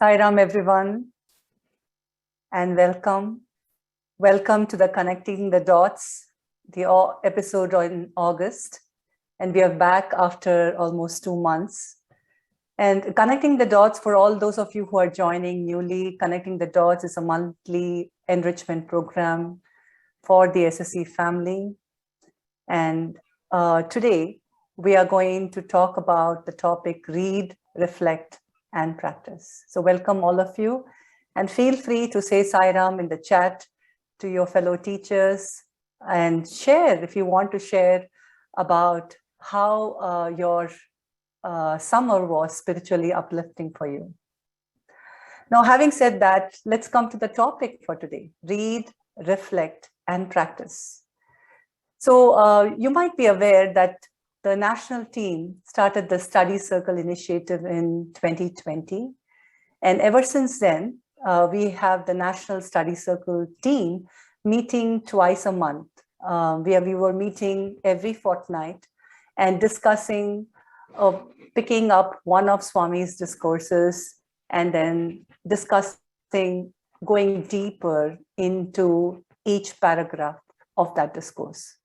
Sairam, everyone, and welcome. Welcome to the Connecting the Dots, the episode in August. And we are back after almost 2 months. And Connecting the Dots, for all those of you who are joining newly, Connecting the Dots is a monthly enrichment program for the SSE family. And today, we are going to talk about the topic Read, Reflect, and Practice. So welcome all of you, and feel free to say Sairam in the chat to your fellow teachers, and share if you want to share about how your summer was spiritually uplifting for you. Now, having said that, let's come to the topic for today: read, reflect, and practice. So you might be aware that the national team started the Study Circle initiative in 2020. And ever since then, we have the National Study Circle team meeting twice a month. We were meeting every fortnight and discussing, picking up one of Swami's discourses and then discussing, going deeper into each paragraph of that discourse.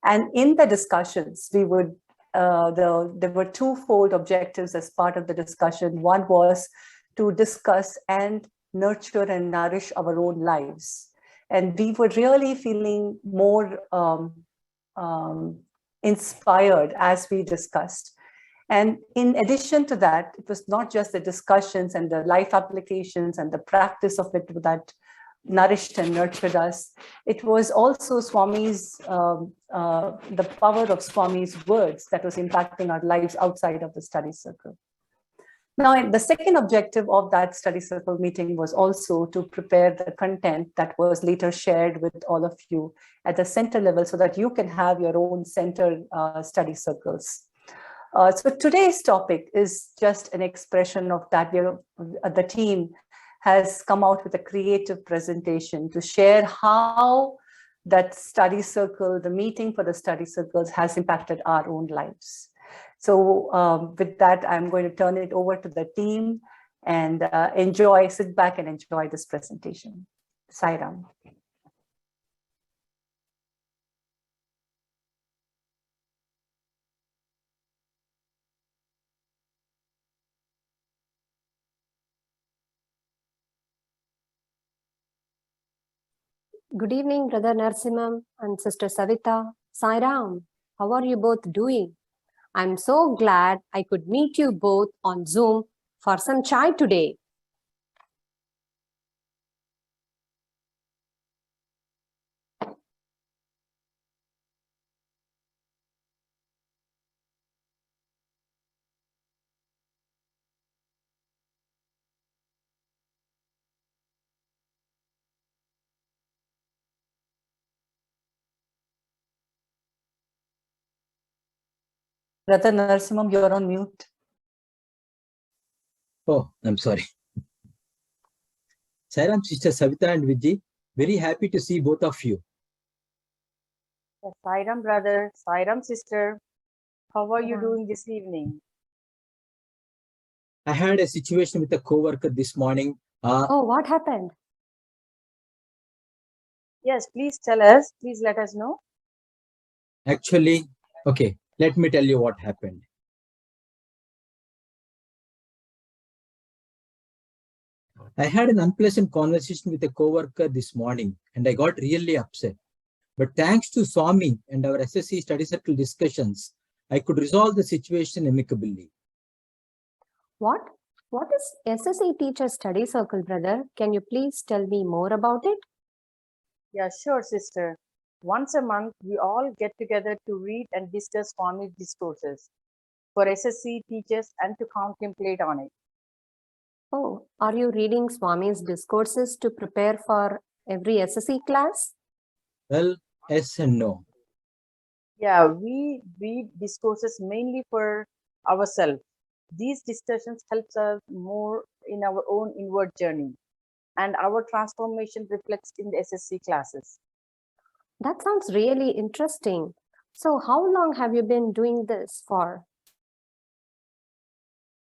And in the discussions, we would, there were twofold objectives as part of the discussion. One was to discuss and nurture and nourish our own lives. And we were really feeling more inspired as we discussed. And in addition to that, it was not just the discussions and the life applications and the practice of it that nourished and nurtured us. It was also Swami's, the power of Swami's words that was impacting our lives outside of the study circle. Now, the second objective of that study circle meeting was also to prepare the content that was later shared with all of you at the center level so that you can have your own center study circles. So today's topic is just an expression of that. The team has come out with a creative presentation to share how that study circle, the meeting for the study circles, has impacted our own lives. So with that, I'm going to turn it over to the team and sit back and enjoy this presentation. Sairam. Good evening, Brother Narsimham and Sister Savita. Sairam, how are you both doing? I'm so glad I could meet you both on Zoom for some chai today. Brother Narsimham, you're on mute. Oh, I'm sorry. Sairam, Sister Savita and Vijay, very happy to see both of you. Sairam brother, Sairam sister, how are you doing this evening? I had a situation with a co-worker this morning. Oh, what happened? Yes, please tell us. Please let us know. Actually, okay, let me tell you what happened. I had an unpleasant conversation with a co-worker this morning and I got really upset. But thanks to Swami and our SSE study circle discussions, I could resolve the situation amicably. What? What is SSE Teacher Study Circle, brother? Can you please tell me more about it? Yeah, sure, sister. Once a month, we all get together to read and discuss Swami's discourses for SSE teachers and to contemplate on it. Oh, are you reading Swami's discourses to prepare for every SSE class? Well, yes and no. Yeah, we read discourses mainly for ourselves. These discussions help us more in our own inward journey, and our transformation reflects in the SSC classes. That sounds really interesting. So how long have you been doing this for?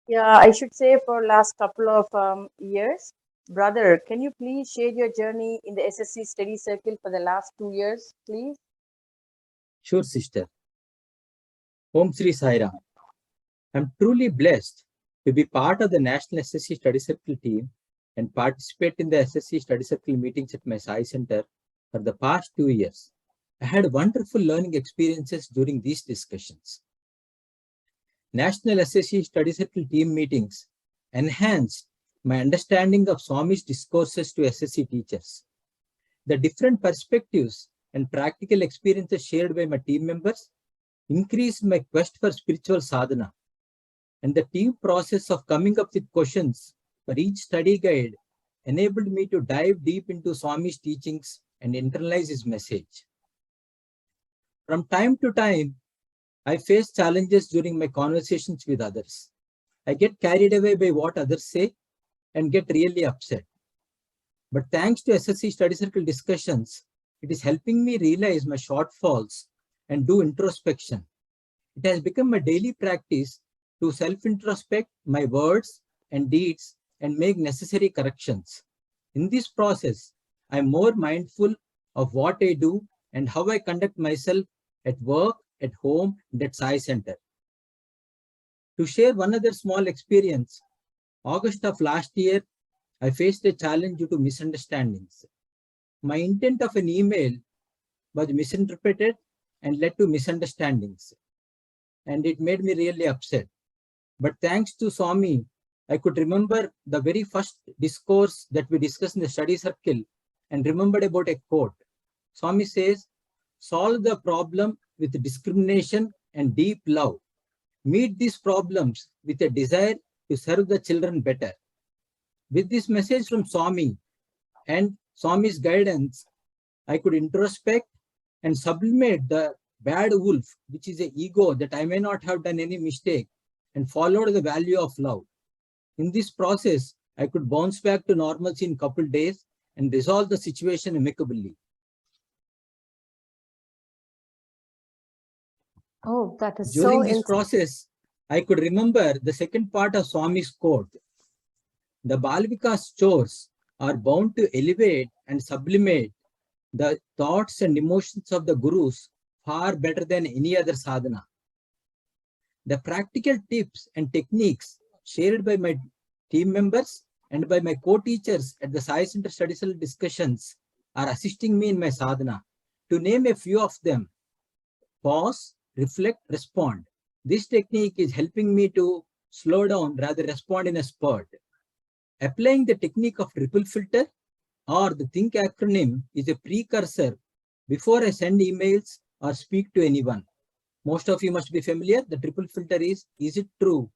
Yeah, I should say for last couple of years. Brother, can you please share your journey in the SSC study circle for the last 2 years, please? Sure, sister. Om Sri Sai Ram. I'm truly blessed to be part of the National SSE Study Circle team and participate in the SSE Study Circle meetings at my Sai Center for the past 2 years. I had wonderful learning experiences during these discussions. National SSE Study Circle team meetings enhanced my understanding of Swami's discourses to SSE teachers. The different perspectives and practical experiences shared by my team members increased my quest for spiritual sadhana. And the team process of coming up with questions for each study guide enabled me to dive deep into Swami's teachings and internalize his message. From time to time, I face challenges during my conversations with others. I get carried away by what others say and get really upset. But thanks to SSE Study Circle discussions, it is helping me realize my shortfalls and do introspection. It has become a daily practice to self-introspect my words and deeds and make necessary corrections. In this process, I am more mindful of what I do and how I conduct myself at work, at home, and at Sai Center. To share one other small experience, August of last year, I faced a challenge due to misunderstandings. My intent of an email was misinterpreted and led to misunderstandings, and it made me really upset. But thanks to Swami, I could remember the very first discourse that we discussed in the study circle and remembered about a quote. Swami says, solve the problem with discrimination and deep love. Meet these problems with a desire to serve the children better. With this message from Swami and Swami's guidance, I could introspect and sublimate the bad wolf, which is an ego that I may not have done any mistake, and followed the value of love. In this process, I could bounce back to normalcy in a couple days and resolve the situation amicably. Oh, that is During so this process, I could remember the second part of Swami's quote. The Balvika's chores are bound to elevate and sublimate the thoughts and emotions of the gurus far better than any other sadhana. The practical tips and techniques shared by my team members and by my co-teachers at the Sai Center Study Circle discussions are assisting me in my sadhana. To name a few of them, pause, reflect, respond. This technique is helping me to slow down rather respond in a spurt. Applying the technique of triple filter or the think acronym is a precursor before I send emails or speak to anyone. Most of you must be familiar. The triple filter is it true?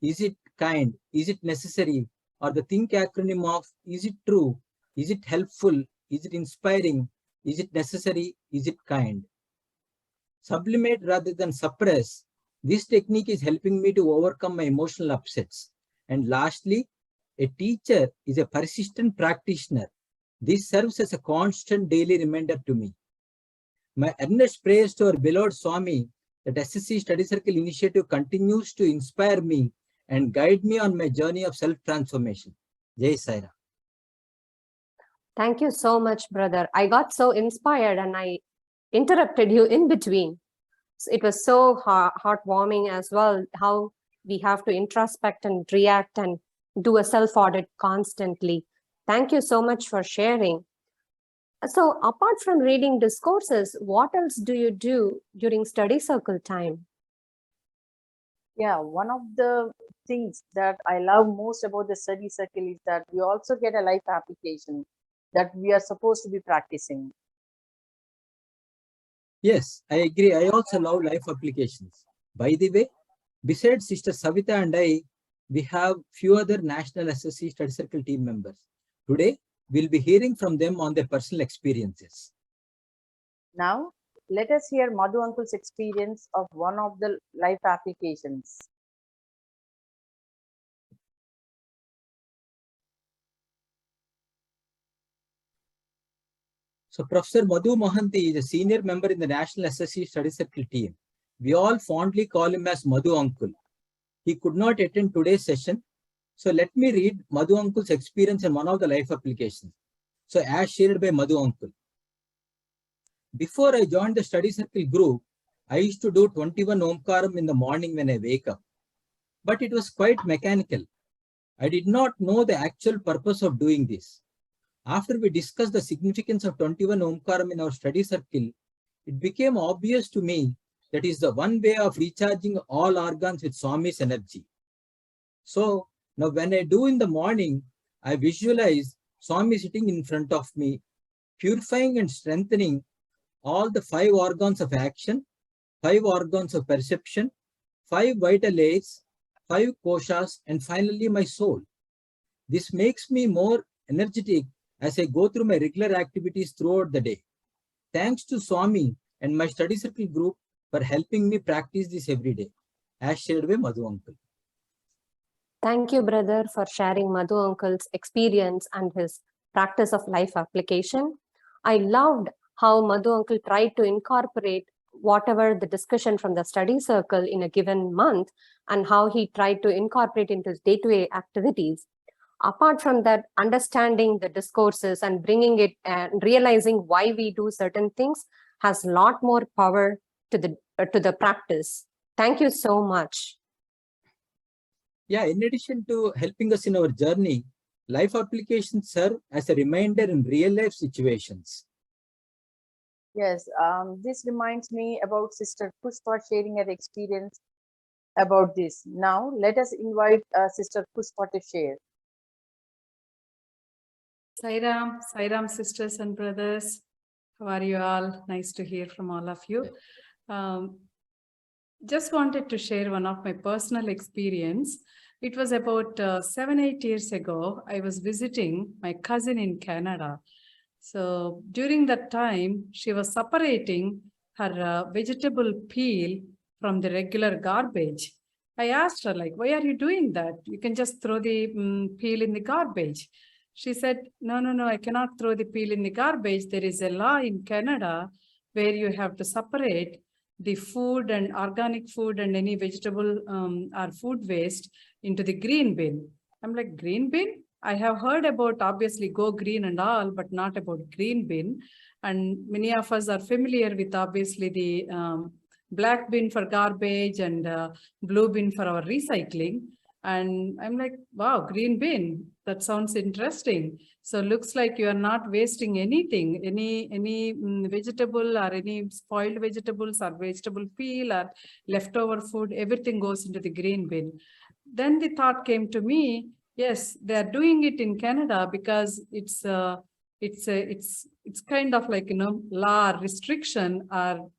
Is it kind? Is it necessary? Or the think acronym of is it true? Is it helpful? Is it inspiring? Is it necessary? Is it kind? Sublimate rather than suppress. This technique is helping me to overcome my emotional upsets. And lastly, a teacher is a persistent practitioner. This serves as a constant daily reminder to me. My earnest prayers to our beloved Swami that SSE Study Circle initiative continues to inspire me and guide me on my journey of self-transformation. Jai Sai Ram. Thank you so much, brother. I got so inspired and I interrupted you in between. It was so heartwarming as well, how we have to introspect and react and do a self-audit constantly. Thank you so much for sharing. So apart from reading discourses, what else do you do during study circle time? Yeah, one of the things that I love most about the study circle is that we also get a life application that we are supposed to be practicing. Yes, I agree. I also love life applications. By the way, besides Sister Savita and I, we have few other National SSE Study Circle team members. Today, we'll be hearing from them on their personal experiences. Now, let us hear Madhu Uncle's experience of one of the life applications. So Professor Madhu Mohanty is a senior member in the National SSE Study Circle team. We all fondly call him as Madhu Uncle. he could not attend today's session. So let me read Madhu Uncle's experience in one of the life applications. So as shared by Madhu Uncle. Before I joined the study circle group, I used to do 21 Omkaram in the morning when I wake up. But it was quite mechanical. I did not know the actual purpose of doing this. After we discussed the significance of 21 Omkaram in our study circle, it became obvious to me that is the one way of recharging all organs with Swami's energy. So now when I do in the morning, I visualize Swami sitting in front of me, purifying and strengthening all the 5 organs of action, 5 organs of perception, 5 vital aids, 5 koshas, and finally my soul. This makes me more energetic as I go through my regular activities throughout the day. Thanks to Swami and my study circle group for helping me practice this every day, as shared by Madhu Uncle. Thank you, brother, for sharing Madhu Uncle's experience and his practice of life application. I loved how Madhu Uncle tried to incorporate whatever the discussion from the study circle in a given month and how he tried to incorporate into his day-to-day activities. Apart from that, understanding the discourses and bringing it and realizing why we do certain things has a lot more power to the practice. Thank you so much. Yeah, in addition to helping us in our journey, life applications serve as a reminder in real life situations. Yes, this reminds me about Sister Pushpa sharing her experience about this. Now, let us invite Sister Pushpa to share. Sairam sisters and brothers. How are you all? Nice to hear from all of you. Just wanted to share one of my personal experience. It was about 7-8 years ago. I was visiting my cousin in Canada. So during that time, she was separating her vegetable peel from the regular garbage. I asked her, like, why are you doing that? You can just throw the peel in the garbage. She said, no, I cannot throw the peel in the garbage. There is a law in Canada where you have to separate the food and organic food and any vegetable or food waste into the green bin. I'm like, green bin? I have heard about obviously go green and all, but not about green bin. And many of us are familiar with obviously the black bin for garbage and blue bin for our recycling. And I'm like, wow, green bin, that sounds interesting. So looks like you are not wasting anything, any vegetable or any spoiled vegetables or vegetable peel or leftover food, everything goes into the green bin. Then the thought came to me, yes, they are doing it in Canada because it's kind of like, law restriction or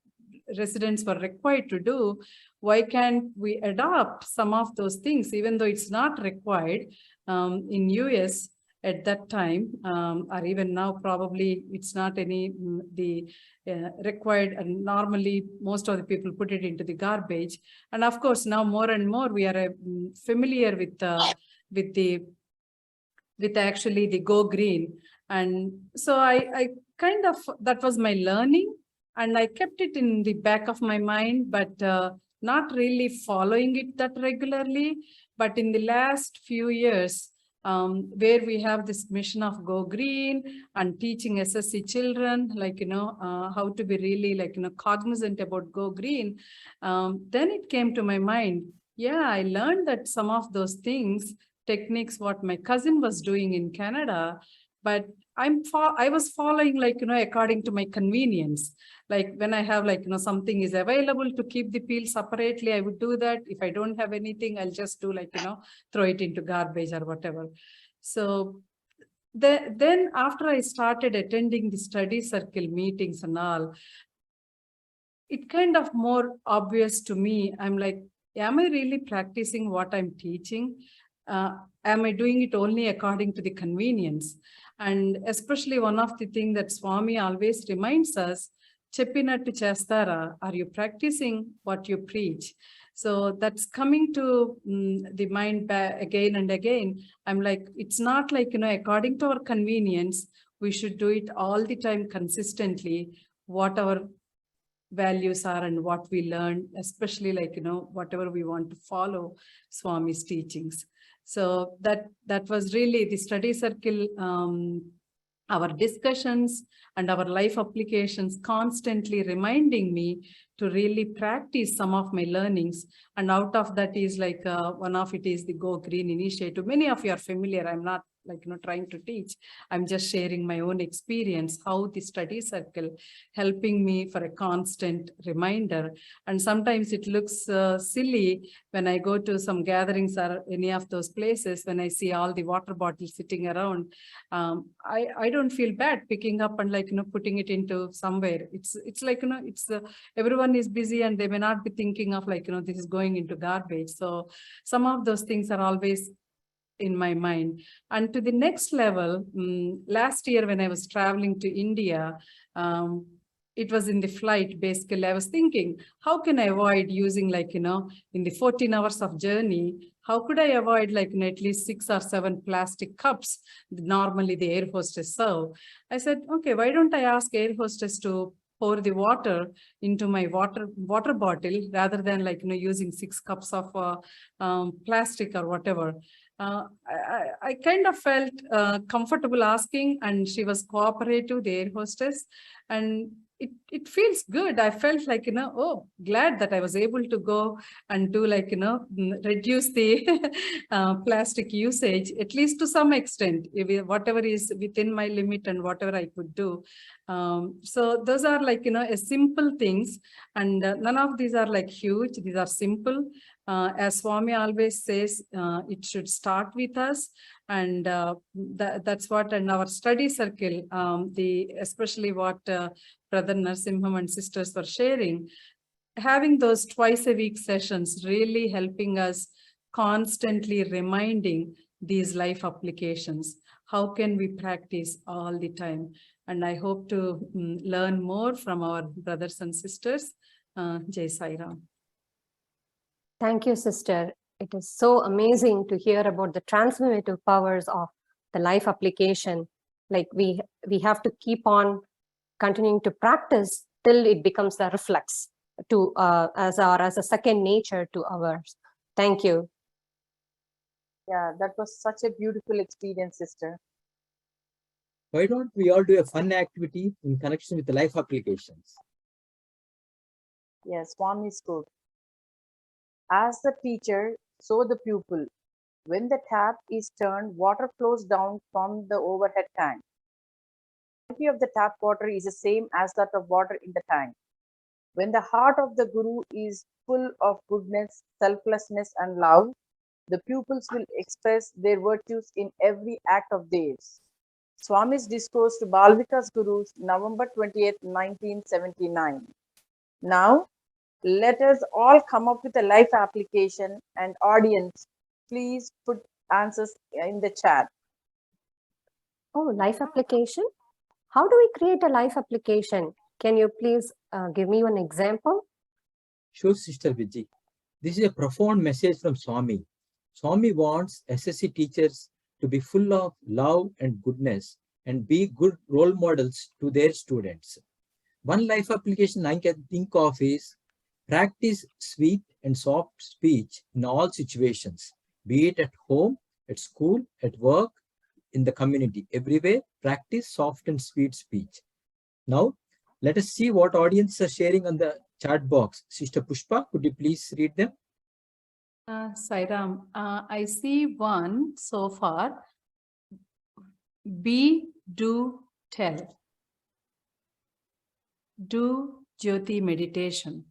residents were required to do. Why can't we adopt some of those things, even though it's not required in US at that time, or even now, probably it's not any required, and normally most of the people put it into the garbage. And of course, now more and more we are familiar with actually the go green. And so I kind of, that was my learning, and I kept it in the back of my mind, but not really following it that regularly. But in the last few years, where we have this mission of Go Green and teaching SSE children, like, how to be really like, cognizant about Go Green, then it came to my mind, yeah, I learned that some of those things, techniques, what my cousin was doing in Canada, but I was following like, according to my convenience. Like when I have like, something is available to keep the peel separately, I would do that. If I don't have anything, I'll just do like, throw it into garbage or whatever. So then after I started attending the study circle meetings and all, it kind of more obvious to me. I'm like, am I really practicing what I'm teaching? Am I doing it only according to the convenience? And especially one of the things that Swami always reminds us, Cheppinattu chestara, are you practicing what you preach? So that's coming to the mind again and again. I'm like, it's not like, according to our convenience, we should do it all the time consistently, what our values are and what we learn, especially like, whatever we want to follow Swami's teachings. So that was really the study circle, our discussions and our life applications constantly reminding me to really practice some of my learnings. And out of that is like, one of it is the Go Green initiative. Many of you are familiar. I'm not like, trying to teach. I'm just sharing my own experience, how the study circle helping me for a constant reminder. And sometimes it looks silly when I go to some gatherings or any of those places, when I see all the water bottles sitting around, I don't feel bad picking up and like, putting it into somewhere. It's like, it's everyone is busy and they may not be thinking of like, this is going into garbage. So some of those things are always in my mind. And to the next level, last year when I was traveling to India, it was in the flight, basically, I was thinking, how can I avoid using like, in the 14 hours of journey, how could I avoid like, at least 6 or 7 plastic cups normally the air hostess serve? I said, okay, why don't I ask air hostess to pour the water into my water bottle rather than like, using 6 cups of plastic or whatever. I kind of felt comfortable asking, and she was cooperative, the air hostess, and it feels good. I felt like, oh, glad that I was able to go and do like, reduce the plastic usage, at least to some extent, whatever is within my limit and whatever I could do. So those are like, a simple things, and none of these are like huge. These are simple. As Swami always says, it should start with us. And that's what in our study circle, especially what Brother Narsimham and sisters were sharing, having those twice a week sessions really helping us, constantly reminding these life applications. How can we practice all the time? And I hope to learn more from our brothers and sisters. Jai Sai Ram. Thank you, sister. It is so amazing to hear about the transformative powers of the life application. Like we have to keep on continuing to practice till it becomes a reflex to as a second nature to ours. Thank you. Yeah, that was such a beautiful experience, sister. Why don't we all do a fun activity in connection with the life applications? Yes, Swami is good. As the teacher, so the pupil. When the tap is turned, water flows down from the overhead tank. The quality of the tap water is the same as that of water in the tank. When the heart of the Guru is full of goodness, selflessness, and love, the pupils will express their virtues in every act of theirs. Swami's discourse to Balvika's Gurus, November 28, 1979. Now, let us all come up with a life application, and audience, please put answers in the chat. Oh, life application? How do we create a life application? Can you please give me one example? Sure, Sister Vijay. This is a profound message from Swami. Swami wants SSE teachers to be full of love and goodness and be good role models to their students. One life application I can think of is practice sweet and soft speech in all situations, be it at home, at school, at work, in the community. Everywhere, practice soft and sweet speech. Now, let us see what audience are sharing on the chat box. Sister Pushpa, could you please read them? Sairam, I see one so far. Be, do, tell. Do Jyoti meditation.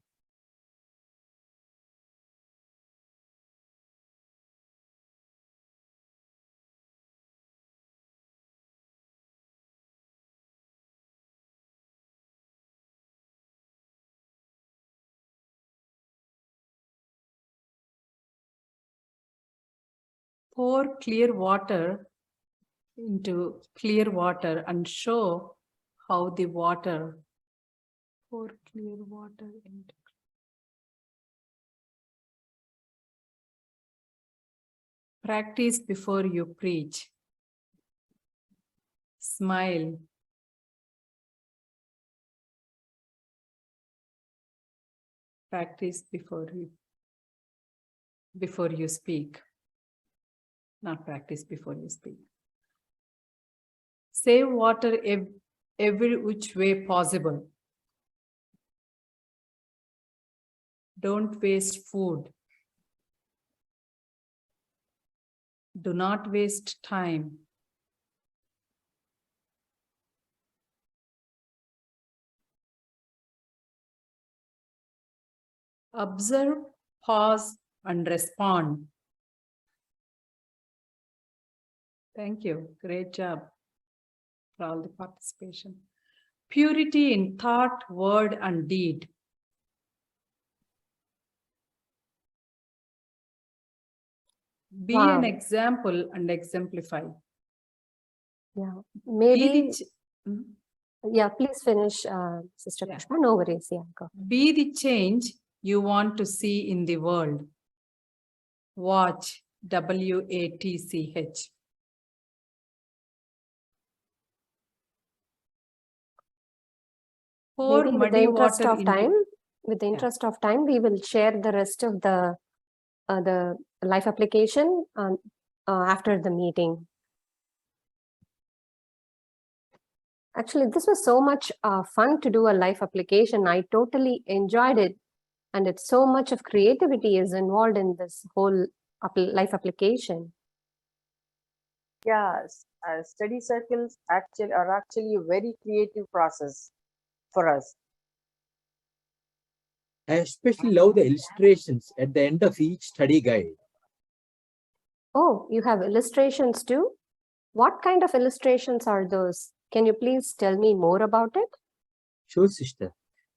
Pour clear water into clear water and show how the water, pour clear water into. Practice before you preach. Smile. Practice before you speak. Not practice before you speak. Save water every which way possible. Don't waste food. Do not waste time. Observe, pause, and respond. Thank you. Great job for all the participation. Purity in thought, word, and deed. Be an example and exemplify. Yeah, maybe. Hmm? Yeah, please finish, Sister Pushpa. No worries. Yeah, go. Be the change you want to see in the world. Watch, WATCH. Maybe with the interest of time, we will share the rest of the life application after the meeting. Actually, this was so much fun to do a life application. I totally enjoyed it. And it's so much of creativity is involved in this whole life application. Yes, study circles are actually a very creative process for us. I especially love the illustrations at the end of each study guide. Oh, you have illustrations too? What kind of illustrations are those? Can you please tell me more about it? Sure, sister.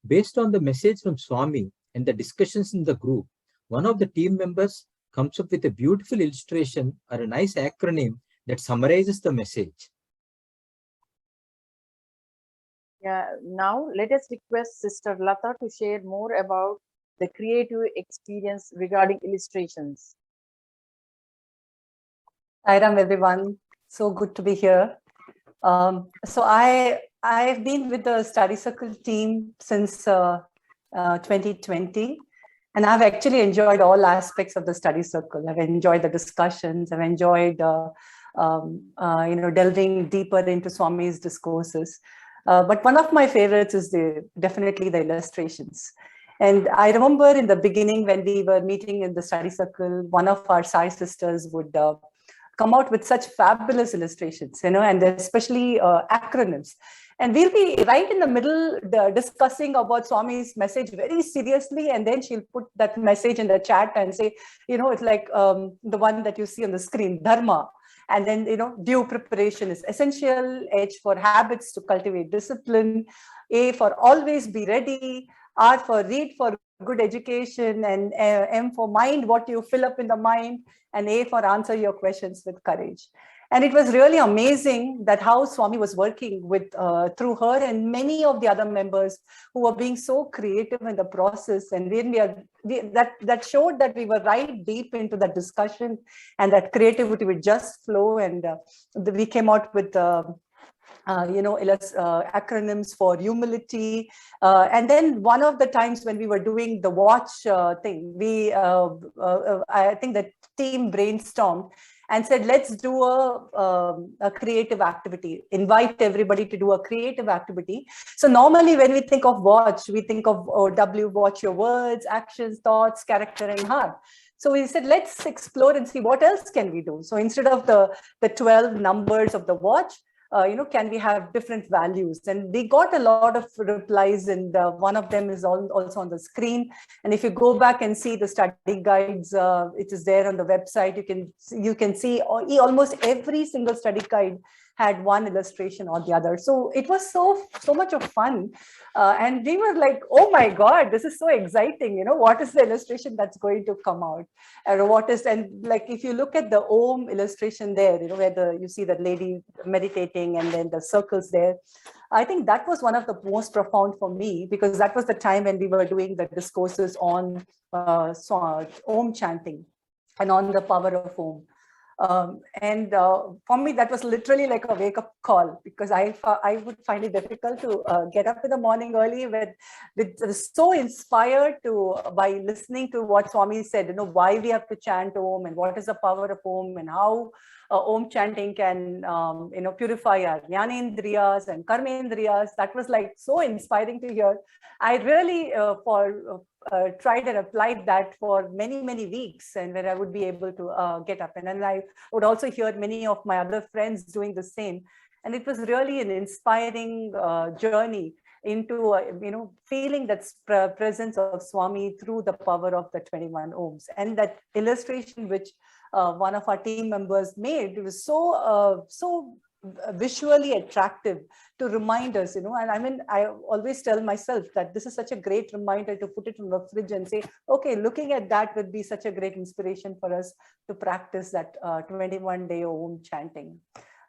Based on the message from Swami and the discussions in the group, one of the team members comes up with a beautiful illustration or a nice acronym that summarizes the message. Yeah, now let us request Sister Lata to share more about the creative experience regarding illustrations. Sairam, everyone. So good to be here. So I've been with the study circle team since 2020, and I've actually enjoyed all aspects of the study circle. I've enjoyed the discussions. I've enjoyed delving deeper into Swami's discourses. But one of my favorites is definitely the illustrations. And I remember in the beginning when we were meeting in the study circle, one of our Sai sisters would come out with such fabulous illustrations, and especially acronyms. And we'll be right in the middle discussing about Swami's message very seriously, and then she'll put that message in the chat and say, it's like the one that you see on the screen, dharma. And then, due preparation is essential, H for habits to cultivate discipline, A for always be ready, R for read for good education, and M for mind what you fill up in the mind, and A for answer your questions with courage. And it was really amazing that how Swami was working with through her and many of the other members who were being so creative in the process. And when that showed that we were right deep into the discussion, and that creativity would just flow. And we came out with acronyms for humility. And then one of the times when we were doing the watch thing, I think the team brainstormed and said, let's do a creative activity, invite everybody to do a creative activity. So normally when we think of watch, we think of W, watch your words, actions, thoughts, character, and heart. So we said, let's explore and see what else can we do. So instead of the 12 numbers of the watch, can we have different values? And we got a lot of replies, and one of them is also on the screen. And if you go back and see the study guides, it is there on the website. You can see almost every single study guide had one illustration or the other. So it was so much of fun. And we were like, oh my God, this is so exciting. What is the illustration that's going to come out? And like, if you look at the Om illustration there, where you see the lady meditating and then the circles there, I think that was one of the most profound for me, because that was the time when we were doing the discourses on Om chanting and on the power of Om. For me, that was literally like a wake-up call, because I would find it difficult to get up in the morning early with so inspired by listening to what Swami said, why we have to chant Om and what is the power of Om and how Om chanting can, purify our Jnanendriyas and Karmendriyas. That was like so inspiring to hear. I really tried and applied that for many, many weeks, and where I would be able to get up. And then I would also hear many of my other friends doing the same. And it was really an inspiring journey into, feeling that presence of Swami through the power of the 21 Ohms. And that illustration which one of our team members made, it was so visually attractive to remind us, and I mean, I always tell myself that this is such a great reminder to put it in the fridge and say, okay, looking at that would be such a great inspiration for us to practice that 21-day Om chanting.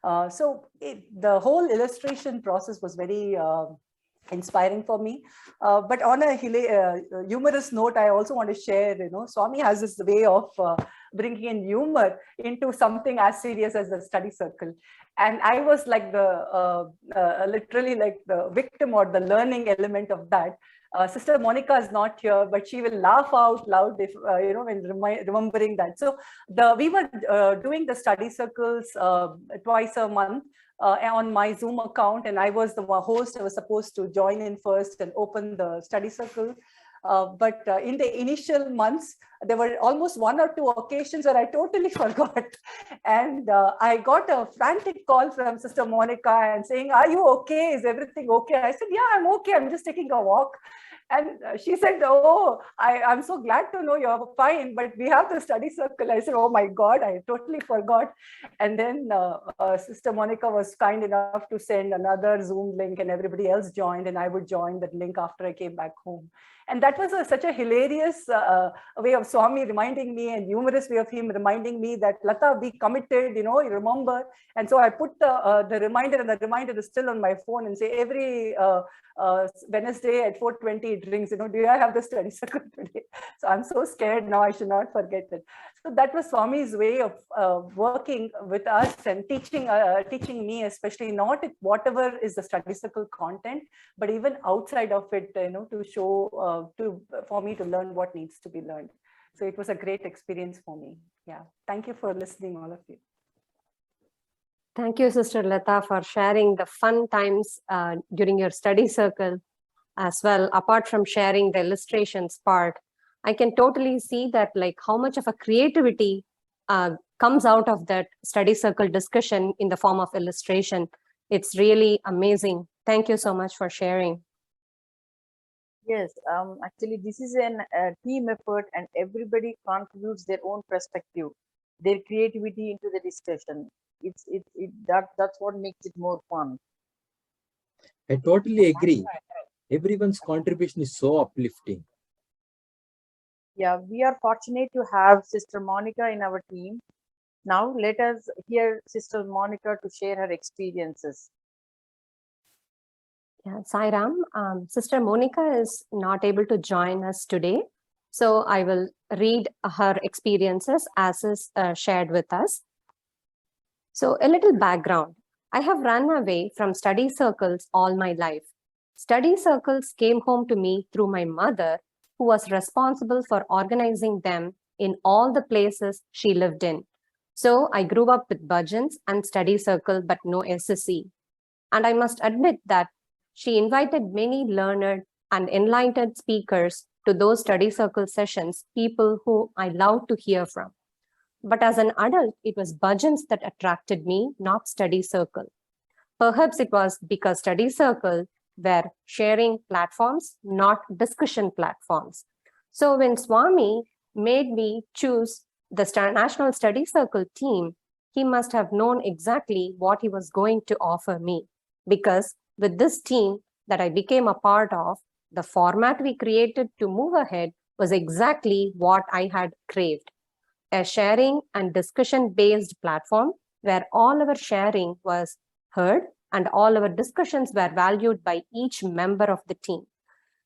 The whole illustration process was very inspiring for me. But on a humorous note, I also want to share, Swami has this way of bringing in humor into something as serious as the study circle. And I was like literally like the victim or the learning element of that. Sister Monica is not here, but she will laugh out loud if, when remembering that. So we were doing the study circles twice a month on my Zoom account, and I was the host. I was supposed to join in first and open the study circle. But in the initial months, there were almost 1 or 2 occasions where I totally forgot. And I got a frantic call from Sister Monica and saying, "Are you okay? Is everything okay?" I said, "Yeah, I'm okay. I'm just taking a walk." And she said, "Oh, I'm so glad to know you're fine, but we have the study circle." I said, "Oh my God, I totally forgot." And then Sister Monica was kind enough to send another Zoom link, and everybody else joined, and I would join that link after I came back home. And that was such a hilarious way of Swami reminding me, and humorous way of him reminding me that, "Lata, be committed, you remember." And so I put the reminder, and the reminder is still on my phone, and say every Wednesday at 4:20 it rings, "Do I have the study circle today?" So I'm so scared now, I should not forget it. So that was Swami's way of working with us and teaching me, especially not whatever is the study circle content, but even outside of it, to show, for me to learn what needs to be learned. So it was a great experience for me. Yeah. Thank you for listening, all of you. Thank you, Sister Lata, for sharing the fun times during your study circle as well. Apart from sharing the illustrations part, I can totally see that, like, how much of a creativity comes out of that study circle discussion in the form of illustration. It's really amazing. Thank you so much for sharing. Yes, actually, this is a team effort, and everybody contributes their own perspective, their creativity into the discussion. That's what makes it more fun. I totally agree. Everyone's contribution is so uplifting. Yeah, we are fortunate to have Sister Monica in our team. Now let us hear Sister Monica to share her experiences. Yeah, Sairam, Sister Monica is not able to join us today, so I will read her experiences as is shared with us. So a little background. I have run away from study circles all my life. Study circles came home to me through my mother, who was responsible for organizing them in all the places she lived in. So I grew up with bhajans and study circle, but no SSE. And I must admit that she invited many learned and enlightened speakers to those study circle sessions, people who I loved to hear from. But as an adult, it was bhajans that attracted me, not study circle. Perhaps it was because study circle were sharing platforms, not discussion platforms. So when Swami made me choose the National Study Circle team, he must have known exactly what he was going to offer me. Because with this team that I became a part of, the format we created to move ahead was exactly what I had craved. A sharing and discussion-based platform where all our sharing was heard and all our discussions were valued by each member of the team.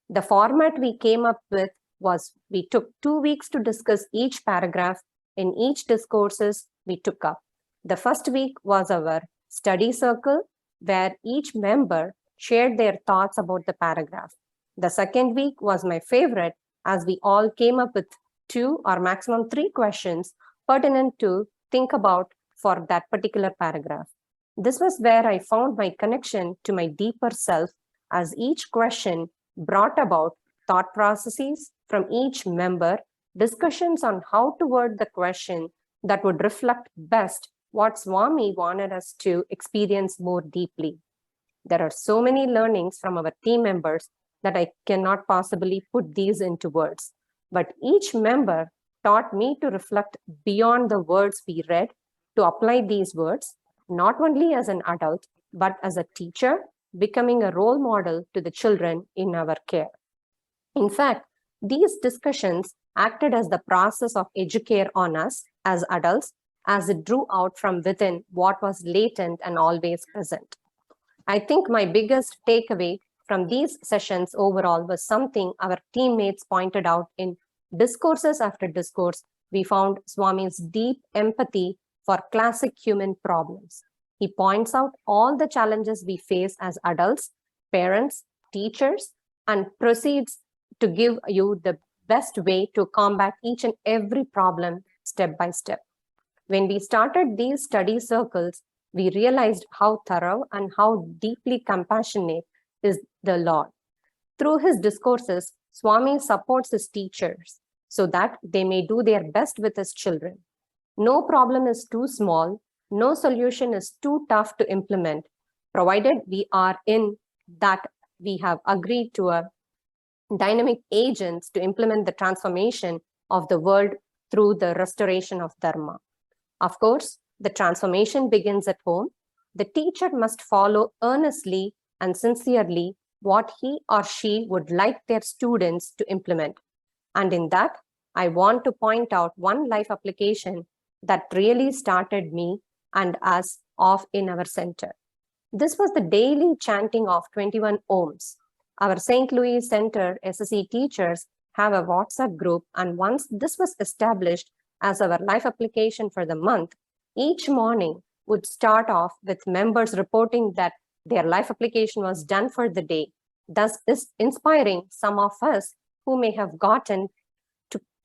The format we came up with was we took 2 weeks to discuss each paragraph. In each discourses, we took up. The first week was our study circle, where each member shared their thoughts about the paragraph. The second week was my favorite, as we all came up with 2 or maximum 3 questions pertinent to think about for that particular paragraph. This was where I found my connection to my deeper self, as each question brought about thought processes from each member, discussions on how to word the question that would reflect best what Swami wanted us to experience more deeply. There are so many learnings from our team members that I cannot possibly put these into words. But each member taught me to reflect beyond the words we read, to apply these words, not only as an adult, but as a teacher, becoming a role model to the children in our care. In fact, these discussions acted as the process of educare on us as adults, as it drew out from within what was latent and always present. I think my biggest takeaway from these sessions overall was something our teammates pointed out in discourses after discourse. We found Swami's deep empathy for classic human problems. He points out all the challenges we face as adults, parents, teachers, and proceeds to give you the best way to combat each and every problem step by step. When we started these study circles, we realized how thorough and how deeply compassionate is the Lord. Through his discourses, Swami supports his teachers so that they may do their best with his children. No problem is too small, no solution is too tough to implement, provided we are in that we have agreed to a dynamic agents to implement the transformation of the world through the restoration of Dharma. Of course, the transformation begins at home. The teacher must follow earnestly and sincerely what he or she would like their students to implement. And in that, I want to point out one life application that really started me and us off in our center. This was the daily chanting of 21 ohms. Our St. Louis Center SSE teachers have a WhatsApp group, and once this was established as our life application for the month, each morning would start off with members reporting that their life application was done for the day, thus inspiring some of us who may have gotten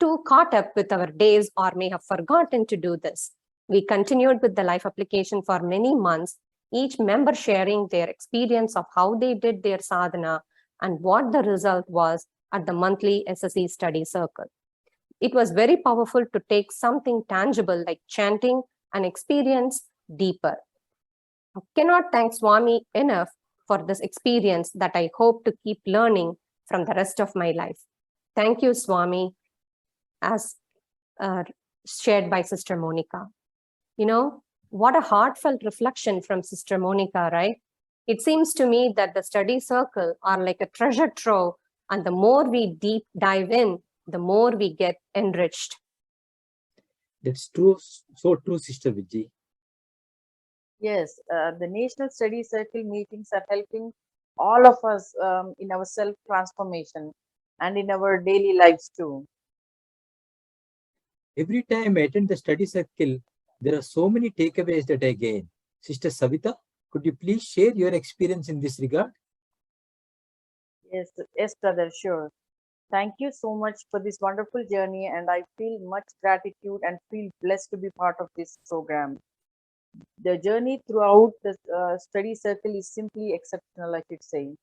too caught up with our days or may have forgotten to do this. We continued with the life application for many months, each member sharing their experience of how they did their sadhana and what the result was at the monthly SSE study circle. It was very powerful to take something tangible like chanting and experience deeper. I cannot thank Swami enough for this experience that I hope to keep learning from the rest of my life. Thank you, Swami, as shared by Sister Monica. You know, what a heartfelt reflection from Sister Monica, right? It seems to me that the study circle are like a treasure trove, and the more we deep dive in, the more we get enriched. That's true, so true, Sister Vijay. Yes, the National Study Circle meetings are helping all of us in our self-transformation and in our daily lives too. Every time I attend the study circle, there are so many takeaways that I gain. Sister Savita, could you please share your experience in this regard? Yes, yes, brother, sure. Thank you so much for this wonderful journey, and I feel much gratitude and feel blessed to be part of this program. The journey throughout the study circle is simply exceptional, I should say.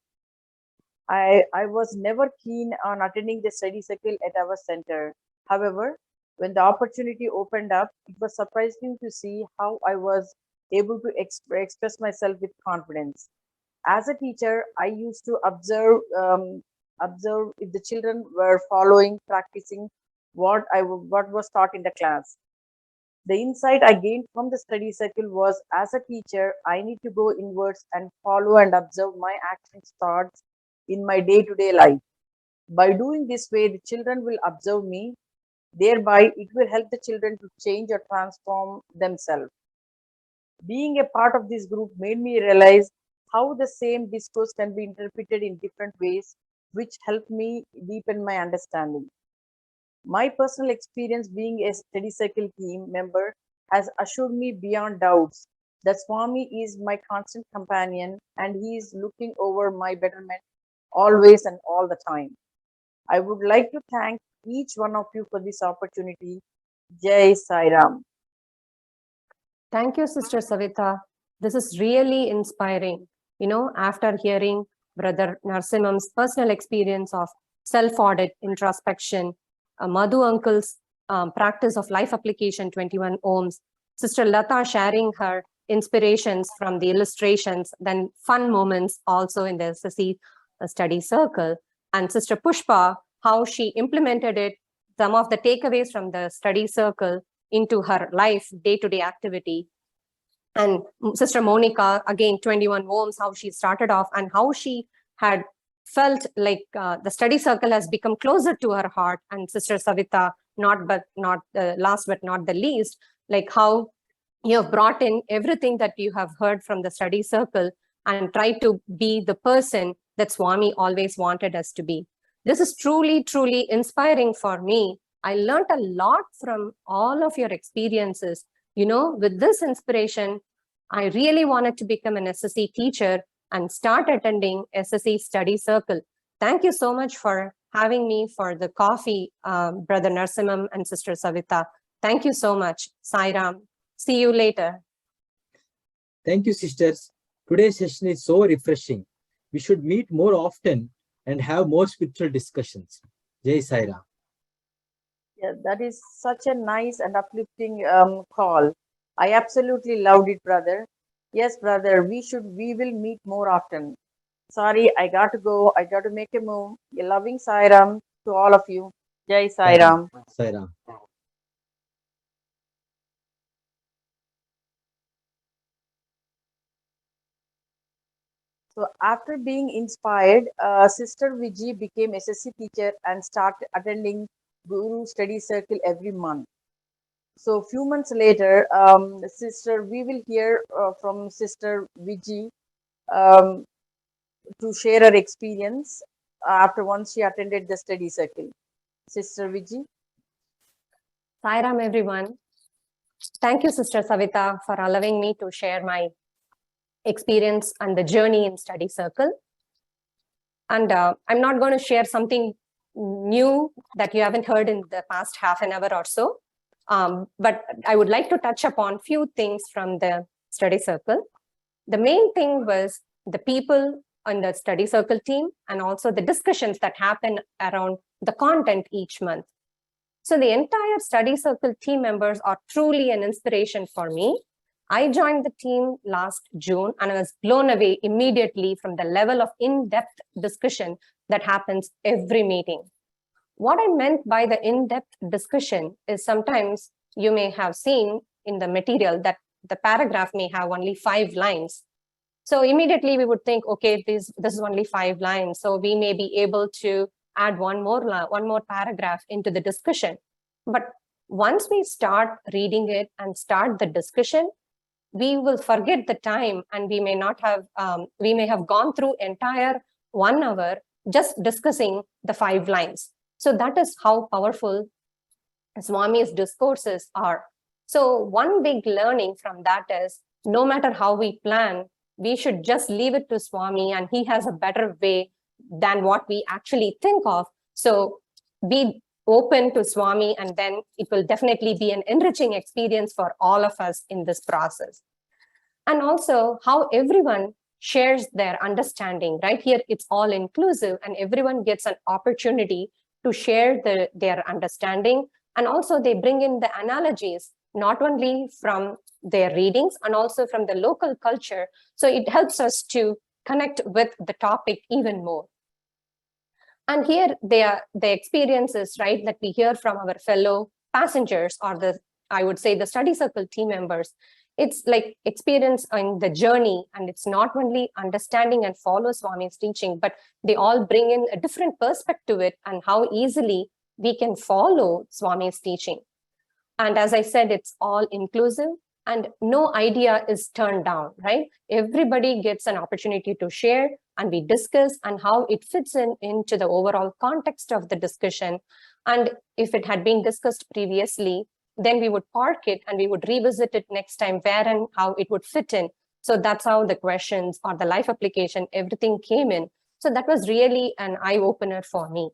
I was never keen on attending the study circle at our center. However, when the opportunity opened up, it was surprising to see how I was able to express myself with confidence. As a teacher, I used to observe if the children were following, practicing what was taught in the class. The insight I gained from the study circle was, as a teacher, I need to go inwards and follow and observe my actions, thoughts in my day-to-day life. By doing this way, the children will observe me. Thereby, it will help the children to change or transform themselves. Being a part of this group made me realize how the same discourse can be interpreted in different ways, which helped me deepen my understanding. My personal experience being a study circle team member has assured me beyond doubts that Swami is my constant companion and he is looking over my betterment always and all the time. I would like to thank each one of you for this opportunity. Jai Sai Ram. Thank you, Sister Savita. This is really inspiring. You know, after hearing Brother Narsimham's personal experience of self-audit, introspection, Madhu Uncle's practice of life application 21 ohms, Sister Lata sharing her inspirations from the illustrations, then fun moments also in the SSE study circle, and Sister Pushpa, how she implemented it, some of the takeaways from the study circle into her life, day-to-day activity. And Sister Monica, again, 21 ohms, how she started off and how she had felt like the study circle has become closer to her heart. And Sister Savita, last but not the least, like how you have brought in everything that you have heard from the study circle and tried to be the person that Swami always wanted us to be. This is truly, truly inspiring for me. I learned a lot from all of your experiences. You know, with this inspiration, I really wanted to become an SSE teacher and start attending SSE study circle. Thank you so much for having me for the coffee, Brother Narsimham and Sister Savita. Thank you so much. Sai Ram. See you later. Thank you, sisters. Today's session is so refreshing. We should meet more often and have more spiritual discussions. Jai Sai Ram. Yeah, that is such a nice and uplifting call. I absolutely loved it, brother. Yes, brother, we will meet more often. Sorry, I got to go. I got to make a move. A loving Sai Ram to all of you. Jai Sai Ram. Sai Ram. So after being inspired, Sister Viji became SSC teacher and started attending Guru Study Circle every month. So few months later, we will hear from Sister Viji to share her experience after once she attended the study circle. Sister Viji. Sai Ram, everyone. Thank you, Sister Savita, for allowing me to share my experience and the journey in study circle. And I'm not going to share something new that you haven't heard in the past half an hour or so. But I would like to touch upon few things from the study circle. The main thing was the people on the study circle team and also the discussions that happen around the content each month. So the entire study circle team members are truly an inspiration for me. I joined the team last June and I was blown away immediately from the level of in-depth discussion that happens every meeting. What I meant by the in-depth discussion is sometimes you may have seen in the material that the paragraph may have only 5 lines. So immediately we would think, okay, this is only 5 lines. So we may be able to add one more paragraph into the discussion. But once we start reading it and start the discussion, we will forget the time and we may have gone through entire 1 hour just discussing the 5 lines. So that is how powerful Swami's discourses are. So one big learning from that is no matter how we plan, we should just leave it to Swami and he has a better way than what we actually think of. So be open to Swami and then it will definitely be an enriching experience for all of us in this process. And also how everyone shares their understanding. Right here, it's all inclusive and everyone gets an opportunity to share their understanding. And also they bring in the analogies, not only from their readings and also from the local culture. So it helps us to connect with the topic even more. And here the experiences, right, that we hear from our fellow passengers or I would say the study circle team members, it's like experience in the journey, and it's not only understanding and follow Swami's teaching, but they all bring in a different perspective to it and how easily we can follow Swami's teaching. And as I said, it's all inclusive and no idea is turned down, right? Everybody gets an opportunity to share and we discuss and how it fits into the overall context of the discussion. And if it had been discussed previously, then we would park it and we would revisit it next time where and how it would fit in. So that's how the questions or the life application, everything came in. So that was really an eye-opener for me.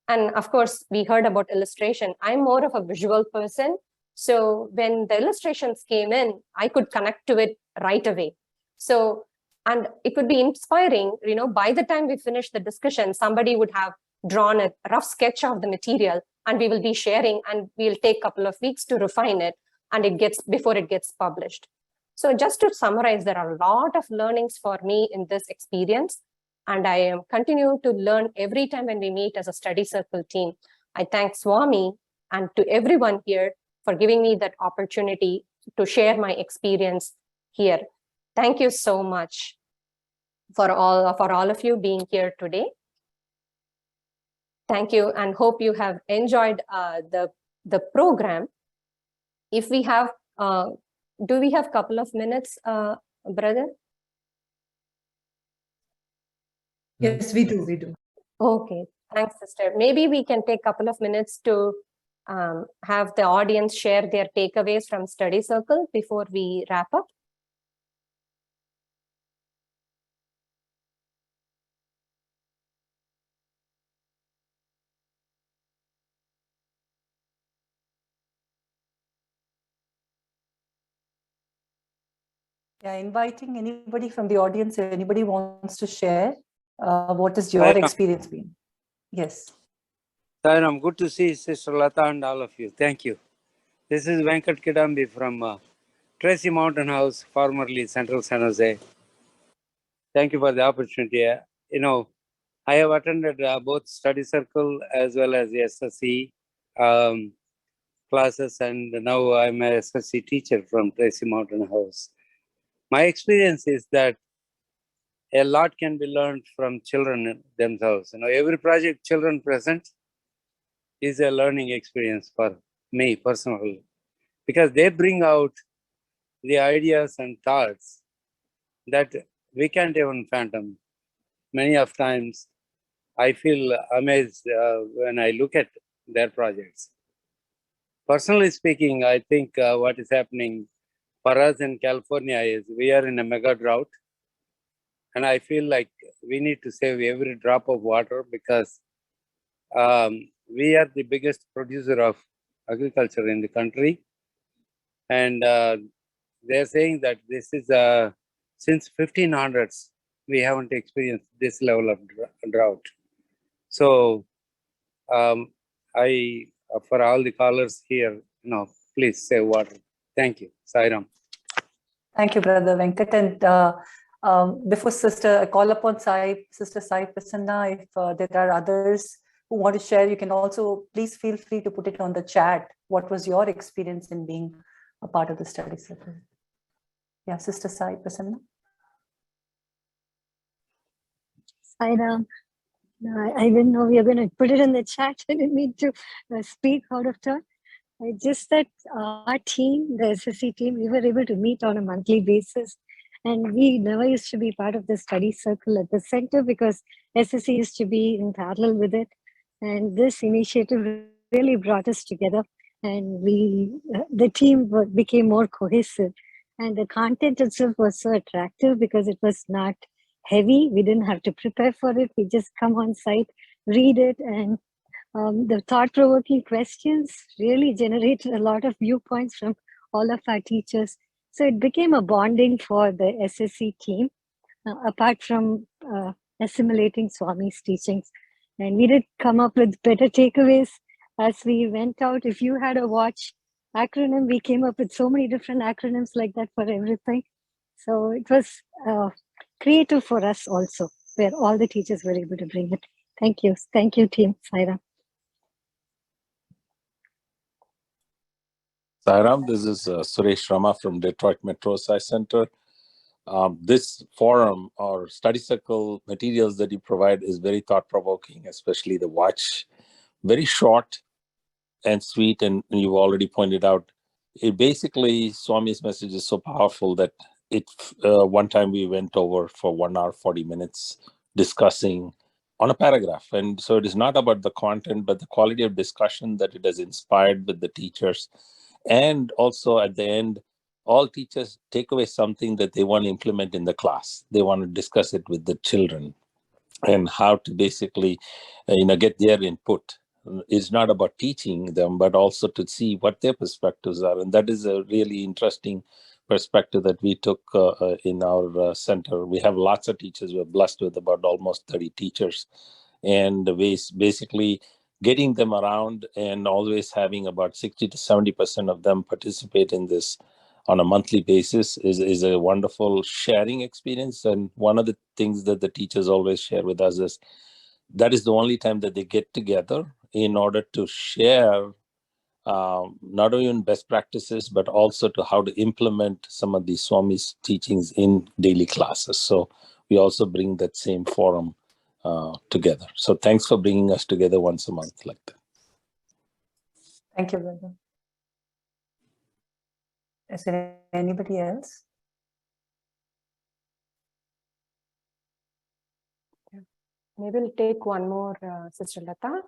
And of course, we heard about illustration. I'm more of a visual person. So when the illustrations came in, I could connect to it right away. So, and it would be inspiring, you know, by the time we finish the discussion, somebody would have drawn a rough sketch of the material and we will be sharing, and we'll take a couple of weeks to refine it and before it gets published. So just to summarize, there are a lot of learnings for me in this experience. And I am continuing to learn every time when we meet as a study circle team. I thank Swami and to everyone here for giving me that opportunity to share my experience here. Thank you so much for all of you being here today. Thank you, and hope you have enjoyed the program. If we have, do we have a couple of minutes, brother? Yes, we do. We do. Okay, thanks, sister. Maybe we can take a couple of minutes to have the audience share their takeaways from study circle before we wrap up. Yeah, inviting anybody from the audience, if anybody wants to share, what has your experience been? Yes. Sairam, good to see Sister Lata and all of you. Thank you. This is Venkat Kidambi from Tracy Mountain House, formerly Central San Jose. Thank you for the opportunity. You know, I have attended both study circle as well as the SSE classes, and now I'm a SSE teacher from Tracy Mountain House. My experience is that a lot can be learned from children themselves. You know, every project children present is a learning experience for me personally, because they bring out the ideas and thoughts that we can't even fathom. Many of times I feel amazed when I look at their projects. Personally speaking, I think what is happening for us in California is we are in a mega drought. And I feel like we need to save every drop of water, because we are the biggest producer of agriculture in the country. And they're saying that this is since 1500s, we haven't experienced this level of drought. So for all the callers here, please save water. Thank you. Sairam. Thank you, Brother Venkat. And before I call upon Sister Sai Prasanna, if there are others who want to share, you can also please feel free to put it on the chat. What was your experience in being a part of the study circle? Yeah, Sister Sai Prasanna. Sairam. I didn't know we were going to put it in the chat. I didn't mean to speak out of turn. Just that our team, the SSE team, we were able to meet on a monthly basis. And we never used to be part of the study circle at the center because SSE used to be in parallel with it. And this initiative really brought us together. And the team became more cohesive. And the content itself was so attractive because it was not heavy. We didn't have to prepare for it. We just come on site, read it, and the thought-provoking questions really generated a lot of viewpoints from all of our teachers. So it became a bonding for the SSE team, apart from assimilating Swami's teachings. And we did come up with better takeaways as we went out. If you had a watch acronym, we came up with so many different acronyms like that for everything. So it was creative for us also, where all the teachers were able to bring it. Thank you. Thank you, team. Sairam. Sairam, this is Suresh Rama from Detroit Metro Sci Center. This forum or study circle materials that you provide is very thought-provoking, especially the watch. Very short and sweet, and you've already pointed out, it basically, Swami's message is so powerful that one time we went over for 1 hour, 40 minutes discussing on a paragraph. And so it is not about the content, but the quality of discussion that it has inspired with the teachers. And also at the end, all teachers take away something that they want to implement in the class. They want to discuss it with the children and how to basically get their input. It's not about teaching them, but also to see what their perspectives are. And that is a really interesting perspective that we took in our center. We have lots of teachers. We're blessed with about almost 30 teachers. And basically getting them around and always having about 60 to 70% of them participate in this on a monthly basis is a wonderful sharing experience. And one of the things that the teachers always share with us is that is the only time that they get together in order to share not only in best practices, but also to how to implement some of the Swami's teachings in daily classes. So we also bring that same forum together. So thanks for bringing us together once a month like that. Thank you, brother. Is there anybody else? Maybe we'll take one more, Sister Lata,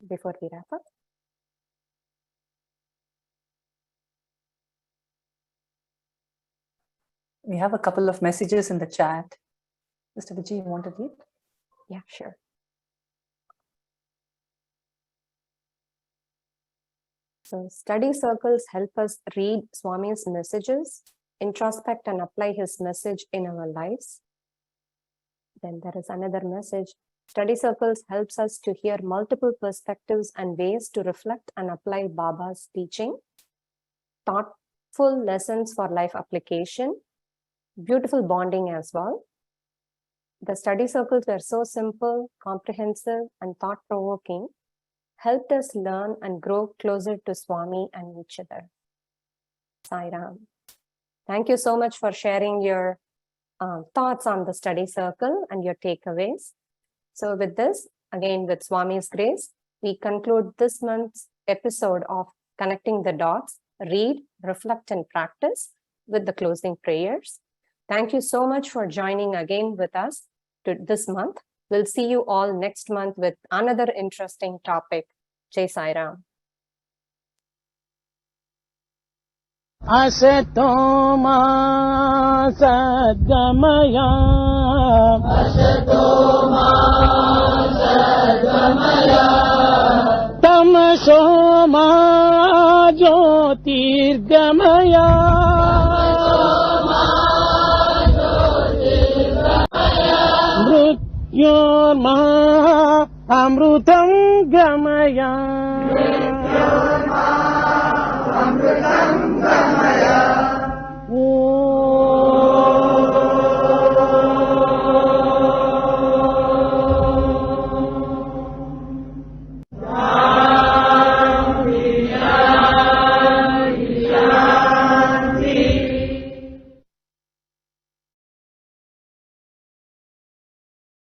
before we wrap up. We have a couple of messages in the chat. Mr. Vijay, you want to read? Yeah, sure. So study circles help us read Swami's messages, introspect and apply his message in our lives. Then there is another message. Study circles helps us to hear multiple perspectives and ways to reflect and apply Baba's teaching. Thoughtful lessons for life application. Beautiful bonding as well. The study circles were so simple, comprehensive, and thought-provoking, helped us learn and grow closer to Swami and each other. Sai Ram. Thank you so much for sharing your thoughts on the study circle and your takeaways. So with this, again with Swami's grace, we conclude this month's episode of Connecting the Dots, Read, Reflect, and Practice with the closing prayers. Thank you so much for joining again with us this month. We'll see you all next month with another interesting topic. Jai Sai Ram. Asato ma sadgamaya, Asato ma sadgamaya, Tamaso ma jyotirgamaya, Mrityorma amrutam gamaya, Mrityorma amrutam gamaya.